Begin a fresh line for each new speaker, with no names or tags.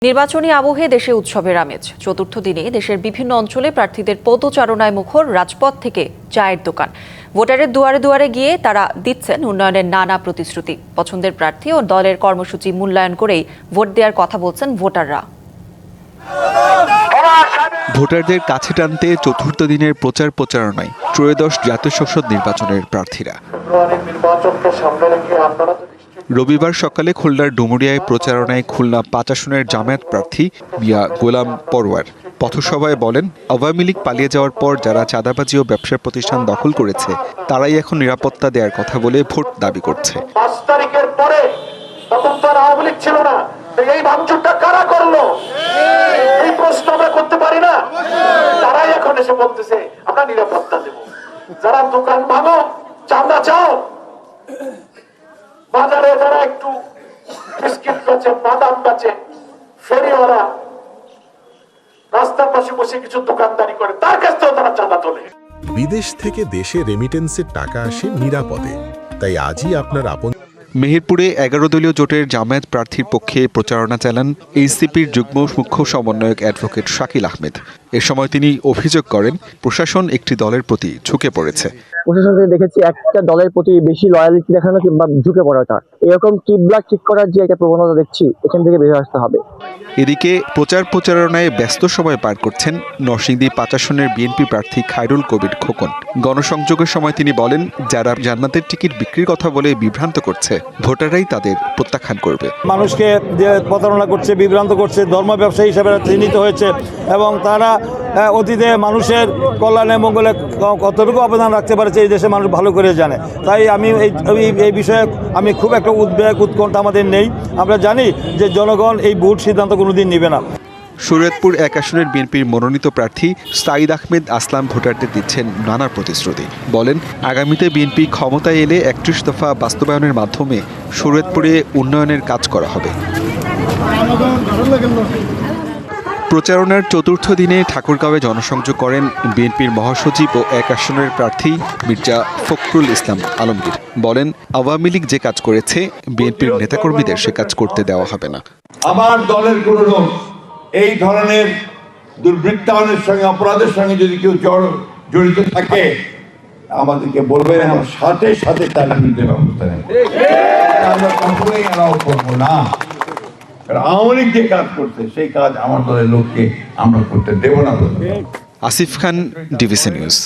নির্বাচনী আবহে দেশে উৎসবের আমেজ। চতুর্থ দিনে দেশের বিভিন্ন অঞ্চলে প্রার্থীদের পদচারণায় মুখর রাজপথ থেকে চায়ের দোকান। ভোটারের দুয়ারে দুয়ারে গিয়ে তারা দিচ্ছেন উন্নয়নের নানা প্রতিশ্রুতি। পছন্দের প্রার্থী ও দলের কর্মসূচি মূল্যায়ন করেই ভোট দেওয়ার কথা বলছেন ভোটাররা।
ভোটারদের কাছে টানতে চতুর্থ দিনের প্রচারণায় ত্রয়োদশ জাতীয় সংসদ নির্বাচনের প্রার্থীরা। রবিবার সকালে খুলনার ডুমুরিয়ায় প্রচারণায় খুলনা ৫ আসনের জামায়াত প্রার্থী মিয়া গোলাম পরওয়ার পথসভায় বলেন, আওয়ামী লীগ পালিয়ে যাওয়ার পর যারা চাঁদাবাজি ও ব্যবসার প্রতিষ্ঠান দখল করেছে তারাই এখন নিরাপত্তা দেওয়ার কথা বলে ভোট দাবি করছে।
৫ তারিখের পরে তখন তো আওয়ামী লীগ ছিল না, এই ভাঙচুরটা কারা করলো এই প্রশ্ন আমরা করতে পারি না। তারাই এখন এসে বলতেছে আমরা নিরাপত্তা দেব। যারা দোকান ভাঙো, চাঁদা চাও, বাজারে যারা একটু বিস্কিট বেচে, বাদাম বেচে, ফেরিওয়ালা রাস্তার পাশে বসে কিছু দোকানদারি করে, তার কাছ থেকেও তারা চাঁদা তোলে।
বিদেশ থেকে দেশে রেমিটেন্সের টাকা আসে নিরাপদে, তাই আজই আপনার আপন।
মেহেরপুরে ১১ দলীয় জোটের জামায়াত প্রার্থীর পক্ষে প্রচারণা চালান এনসিপির যুগ্ম মুখ্য সমন্বয়ক অ্যাডভোকেট শাকিল আহমেদ। এ সময় তিনি অভিযোগ করেন, প্রশাসন একটি দলের প্রতি ঝুঁকে পড়েছে।
প্রশাসনকে দেখেছি একটা দলের প্রতি বেশি লয়ালিটি দেখানো কিংবা ঝুঁকে পড়াটা, এরকম কিবলা ঠিক করার যে একটা প্রবণতা দেখছি, এখান থেকে বেরিয়ে আসতে হবে।
এদিকে প্রচারণায় ব্যস্ত সময় পার করছেন নরসিংদী ৫ আসনের বিএনপি প্রার্থী খায়রুল কবির খোকন। গণসংযোগের সময় তিনি বলেন, যারা জান্নাতের টিকিট বিক্রির কথা বলে বিভ্রান্ত করছে, ভোটাররাই তাদের প্রত্যাখ্যান করবে।
মানুষকে যে প্রতারণা করছে, বিভ্রান্ত করছে, ধর্ম ব্যবসায়ী হিসেবে চিহ্নিত হয়েছে এবং তারা অতীতে মানুষের কল্যাণে মঙ্গলে কতটুকু অবদান রাখতে পারেছে এই দেশে মানুষ ভালো করে জানে। তাই আমি এই বিষয়ে আমি খুব একটা উদ্বেগ উৎকণ্ঠা আমাদের নেই। আমরা জানি যে জনগণ এই ভোট সিদ্ধান্ত কোনোদিন নেবে না।
শরীয়তপুর ১ আসনের বিএনপির মনোনীত প্রার্থী সাঈদ আহমেদ আসলাম ভোটারদের দিচ্ছেন নানা প্রতিশ্রুতি। বলেন, আগামীতে বিএনপি ক্ষমতায় এলে ৩১ দফা বাস্তবায়নের মাধ্যমে শরীয়তপুরে উন্নয়নের কাজ করা হবে। প্রচারণার চতুর্থ দিনে ঠাকুরগাঁওয়ে জনসংযোগ করেন বিএনপির মহাসচিব ও ১ আসনের প্রার্থী মির্জা ফখরুল ইসলাম আলমগীর। বলেন, আওয়ামী লীগ যে কাজ করেছে বিএনপির নেতাকর্মীদের সে কাজ করতে দেওয়া হবে না।
আমার দলের কোনো লোক এই ধরনের দুর্বৃত্তায়নের সঙ্গে, অপরাধের সঙ্গে যদি কেউ জড়িত থাকে আমাদেরকে বলবেন, আমার সাথে সাথে তার বিরুদ্ধে ব্যবস্থা নেব। আমরা কখনোই এলাও করবো না। আওয়ামী লীগ যে কাজ করছে সেই কাজ আমার দলের লোককে আমরা করতে দেব না।
আসিফ খান, ডিভিসি নিউজ।